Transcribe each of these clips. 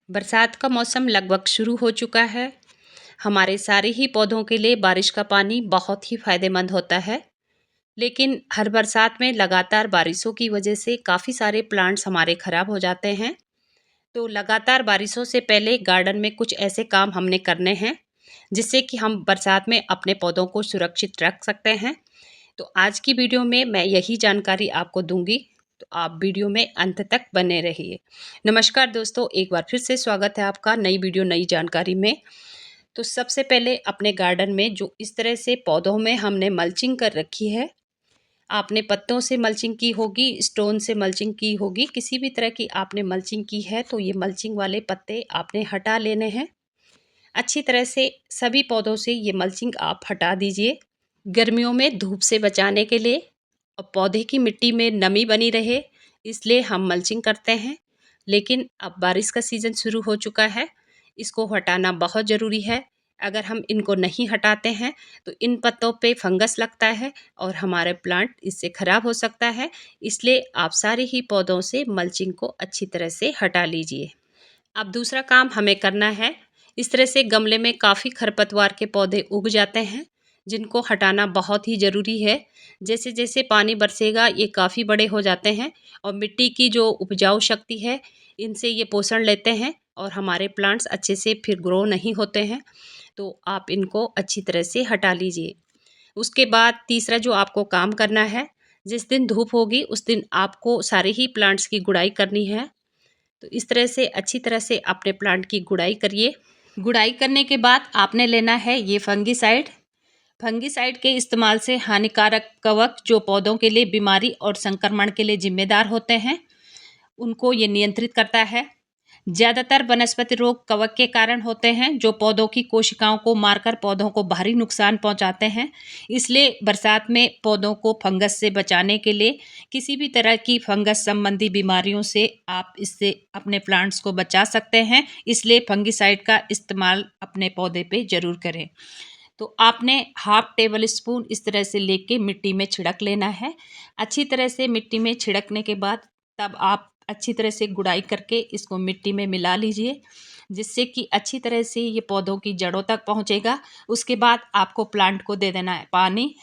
बरसात का मौसम लगभग शुरू हो चुका है। हमारे सारे ही पौधों के लिए बारिश का पानी बहुत ही फ़ायदेमंद होता है। लेकिन हर बरसात में लगातार बारिशों की वजह से काफ़ी सारे प्लांट्स हमारे ख़राब हो जाते हैं। तो लगातार बारिशों से पहले गार्डन में कुछ ऐसे काम हमने करने हैं, जिससे कि हम बरसात में अपने पौधों को सुरक्षित रख सकते हैं। तो आज की वीडियो में मैं यही जानकारी आपको दूंगी, तो आप वीडियो में अंत तक बने रहिए। नमस्कार दोस्तों, एक बार फिर से स्वागत है आपका नई वीडियो नई जानकारी में। तो सबसे पहले अपने गार्डन में जो इस तरह से पौधों में हमने मल्चिंग कर रखी है, आपने पत्तों से मल्चिंग की होगी, स्टोन से मल्चिंग की होगी, किसी भी तरह की आपने मल्चिंग की है तो ये मल्चिंग वाले पत्ते आपने हटा लेने हैं। अच्छी तरह से सभी पौधों से ये मल्चिंग आप हटा दीजिए। गर्मियों में धूप से बचाने के लिए और पौधे की मिट्टी में नमी बनी रहे, इसलिए हम मल्चिंग करते हैं। लेकिन अब बारिश का सीज़न शुरू हो चुका है, इसको हटाना बहुत ज़रूरी है। अगर हम इनको नहीं हटाते हैं तो इन पत्तों पे फंगस लगता है और हमारे प्लांट इससे ख़राब हो सकता है। इसलिए आप सारे ही पौधों से मल्चिंग को अच्छी तरह से हटा लीजिए। अब दूसरा काम हमें करना है। इस तरह से गमले में काफ़ी खरपतवार के पौधे उग जाते हैं, जिनको हटाना बहुत ही ज़रूरी है। जैसे जैसे पानी बरसेगा ये काफ़ी बड़े हो जाते हैं और मिट्टी की जो उपजाऊ शक्ति है, इनसे ये पोषण लेते हैं और हमारे प्लांट्स अच्छे से फिर ग्रो नहीं होते हैं। तो आप इनको अच्छी तरह से हटा लीजिए। उसके बाद तीसरा जो आपको काम करना है, जिस दिन धूप होगी उस दिन आपको सारे ही प्लांट्स की गुड़ाई करनी है। तो इस तरह से अच्छी तरह से अपने प्लांट की गुड़ाई करिए। गुड़ाई करने के बाद आपने लेना है ये फंगीसाइड। फंगीसाइड के इस्तेमाल से हानिकारक कवक जो पौधों के लिए बीमारी और संक्रमण के लिए जिम्मेदार होते हैं, उनको ये नियंत्रित करता है। ज़्यादातर वनस्पति रोग कवक के कारण होते हैं, जो पौधों की कोशिकाओं को मारकर पौधों को भारी नुकसान पहुंचाते हैं। इसलिए बरसात में पौधों को फंगस से बचाने के लिए, किसी भी तरह की फंगस संबंधी बीमारियों से आप इससे अपने प्लांट्स को बचा सकते हैं। इसलिए फंगीसाइड का इस्तेमाल अपने पौधे पे ज़रूर करें। तो आपने हाफ टेबल स्पून इस तरह से लेके मिट्टी में छिड़क लेना है। अच्छी तरह से मिट्टी में छिड़कने के बाद तब आप अच्छी तरह से गुड़ाई करके इसको मिट्टी में मिला लीजिए, जिससे कि अच्छी तरह से ये पौधों की जड़ों तक पहुंचेगा। उसके बाद आपको प्लांट को दे देना है पानी।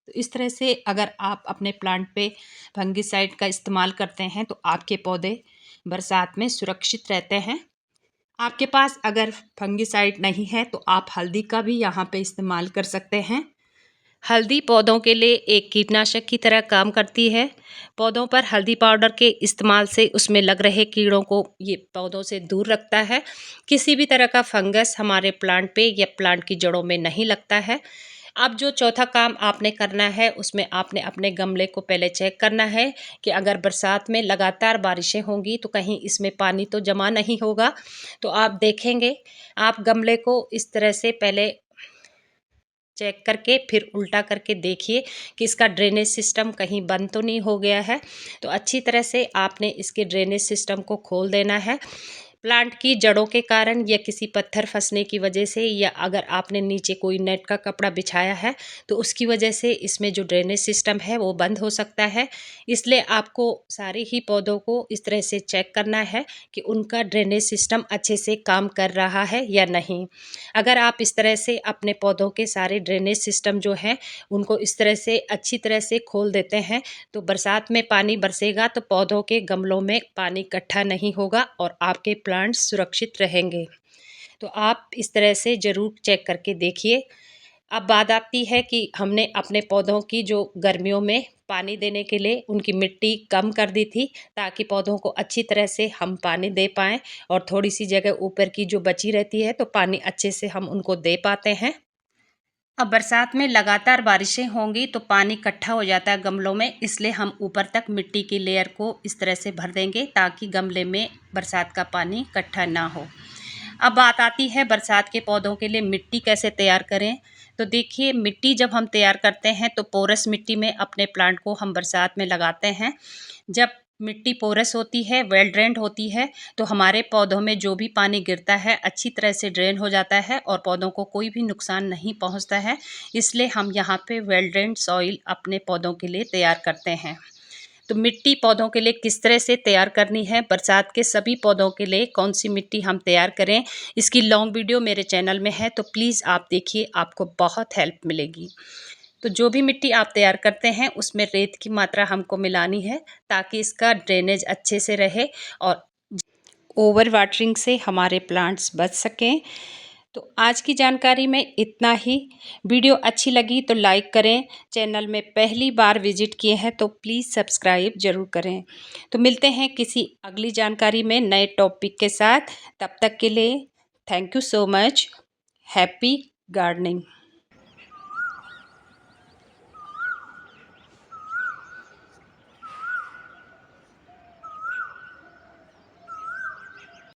तो इस तरह से अगर आप अपने प्लांट पे फंगीसाइड का इस्तेमाल करते हैं तो आपके पौधे बरसात में सुरक्षित रहते हैं। आपके पास अगर फंगीसाइड नहीं है तो आप हल्दी का भी यहाँ पे इस्तेमाल कर सकते हैं। हल्दी पौधों के लिए एक कीटनाशक की तरह काम करती है। पौधों पर हल्दी पाउडर के इस्तेमाल से उसमें लग रहे कीड़ों को ये पौधों से दूर रखता है। किसी भी तरह का फंगस हमारे प्लांट पे या प्लांट की जड़ों में नहीं लगता है। अब जो चौथा काम आपने करना है, उसमें आपने अपने गमले को पहले चेक करना है कि अगर बरसात में लगातार बारिशें होंगी तो कहीं इसमें पानी तो जमा नहीं होगा। तो आप देखेंगे, आप गमले को इस तरह से पहले चेक करके फिर उल्टा करके देखिए कि इसका ड्रेनेज सिस्टम कहीं बंद तो नहीं हो गया है। तो अच्छी तरह से आपने इसके ड्रेनेज सिस्टम को खोल देना है। प्लांट की जड़ों के कारण या किसी पत्थर फंसने की वजह से, या अगर आपने नीचे कोई नेट का कपड़ा बिछाया है तो उसकी वजह से इसमें जो ड्रेनेज सिस्टम है वो बंद हो सकता है। इसलिए आपको सारे ही पौधों को इस तरह से चेक करना है कि उनका ड्रेनेज सिस्टम अच्छे से काम कर रहा है या नहीं। अगर आप इस तरह से अपने पौधों के सारे ड्रेनेज सिस्टम जो हैं उनको इस तरह से अच्छी तरह से खोल देते हैं, तो बरसात में पानी बरसेगा तो पौधों के गमलों में पानी इकट्ठा नहीं होगा और आपके प्लांट्स सुरक्षित रहेंगे। तो आप इस तरह से ज़रूर चेक करके देखिए। अब बात आती है कि हमने अपने पौधों की जो गर्मियों में पानी देने के लिए उनकी मिट्टी कम कर दी थी, ताकि पौधों को अच्छी तरह से हम पानी दे पाएँ और थोड़ी सी जगह ऊपर की जो बची रहती है तो पानी अच्छे से हम उनको दे पाते हैं। अब बरसात में लगातार बारिशें होंगी तो पानी इकट्ठा हो जाता है गमलों में, इसलिए हम ऊपर तक मिट्टी की लेयर को इस तरह से भर देंगे ताकि गमले में बरसात का पानी इकट्ठा ना हो। अब बात आती है बरसात के पौधों के लिए मिट्टी कैसे तैयार करें। तो देखिए, मिट्टी जब हम तैयार करते हैं तो पोरस मिट्टी में अपने प्लांट को हम बरसात में लगाते हैं। जब मिट्टी पोरस होती है, वेल ड्रेन्ड होती है, तो हमारे पौधों में जो भी पानी गिरता है अच्छी तरह से ड्रेन हो जाता है और पौधों को कोई भी नुकसान नहीं पहुंचता है। इसलिए हम यहाँ पे वेल ड्रेन्ड सॉइल अपने पौधों के लिए तैयार करते हैं। तो मिट्टी पौधों के लिए किस तरह से तैयार करनी है, बरसात के सभी पौधों के लिए कौन सी मिट्टी हम तैयार करें, इसकी लॉन्ग वीडियो मेरे चैनल में है, तो प्लीज़ आप देखिए, आपको बहुत हेल्प मिलेगी। तो जो भी मिट्टी आप तैयार करते हैं उसमें रेत की मात्रा हमको मिलानी है ताकि इसका ड्रेनेज अच्छे से रहे और ओवर वाटरिंग से हमारे प्लांट्स बच सकें। तो आज की जानकारी में इतना ही। वीडियो अच्छी लगी तो लाइक करें, चैनल में पहली बार विजिट किए हैं तो प्लीज़ सब्सक्राइब ज़रूर करें। तो मिलते हैं किसी अगली जानकारी में नए टॉपिक के साथ। तब तक के लिए thank you so much. Happy gardening.